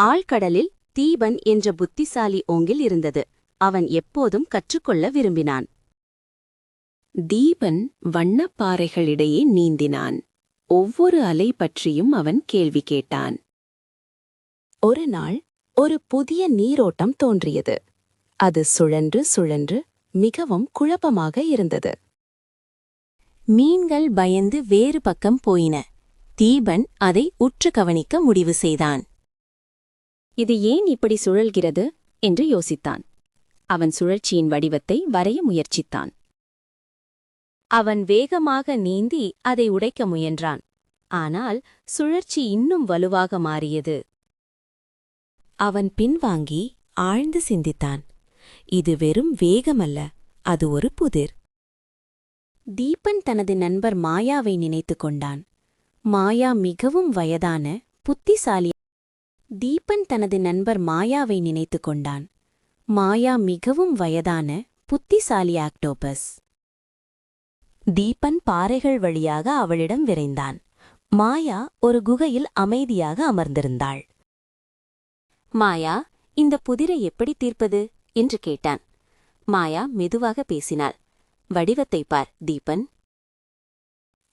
ஆழ்கடலில் தீபன் என்ற புத்திசாலி ஓங்கில் இருந்தது. அவன் எப்போதும் கற்றுக்கொள்ள விரும்பினான். தீபன் வண்ணப்பாறைகளிடையே நீந்தினான். ஒவ்வொரு அலை பற்றியும் அவன் கேள்வி கேட்டான். ஒரு நாள் ஒரு புதிய நீரோட்டம் தோன்றியது. அது சுழன்று சுழன்று மிகவும் குழப்பமாக இருந்தது. மீன்கள் பயந்து வேறு பக்கம் போயின. தீபன் அதை உற்று கவனிக்க முடிவு செய்தான். இது ஏன் இப்படி சுழல்கிறது என்று யோசித்தான். அவன் சுழற்சியின் வடிவத்தை வரைய முயற்சித்தான். அவன் வேகமாக நீந்தி அதை உடைக்க முயன்றான். ஆனால் சுழற்சி இன்னும் வலுவாக மாறியது. அவன் பின்வாங்கி ஆழ்ந்து சிந்தித்தான். இது வெறும் வேகமல்ல, அது ஒரு புதிர். தீபன் தனது நண்பர் மாயாவை நினைத்து கொண்டான். மாயா மிகவும் வயதான புத்திசாலி. தீபன் தனது நண்பர் மாயாவை நினைத்து கொண்டான். மாயா மிகவும் வயதான புத்திசாலி ஆக்டோபஸ். தீபன் பாறைகள் வழியாக அவளிடம் விரைந்தான். மாயா ஒரு குகையில் அமைதியாக அமர்ந்திருந்தாள். மாயா, இந்த புதிரை எப்படி தீர்ப்பது என்று கேட்டான். மாயா மெதுவாக பேசினாள். வடிவத்தை பார் தீபன்.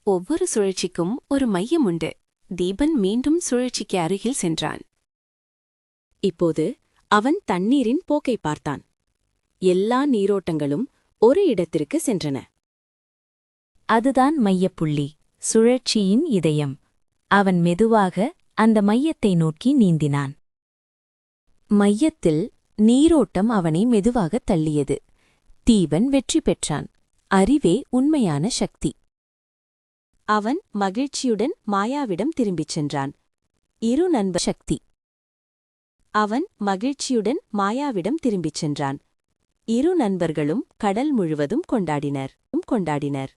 ஒவ்வொரு சுழற்சிக்கும் ஒரு மையம் உண்டு. தீபன் மீண்டும் சுழற்சிக்கு அருகில் சென்றான். இப்போது அவன் தண்ணீரின் போக்கை பார்த்தான். எல்லா நீரோட்டங்களும் ஒரு இடத்திற்கு சென்றன. அதுதான் மையப்புள்ளி, சுழற்சியின் இதயம். அவன் மெதுவாக அந்த மையத்தை நோக்கி நீந்தினான். மையத்தில் நீரோட்டம் அவனை மெதுவாகத் தள்ளியது. தீபன் வெற்றி பெற்றான். அறிவே உண்மையான சக்தி. அவன் மகிழ்ச்சியுடன் மாயாவிடம் திரும்பிச் சென்றான். இரு நண்பர் சக்தி. அவன் மகிழ்ச்சியுடன் மாயாவிடம் திரும்பிச் சென்றான். இரு நண்பர்களும் கடல் முழுவதும் கொண்டாடினர்.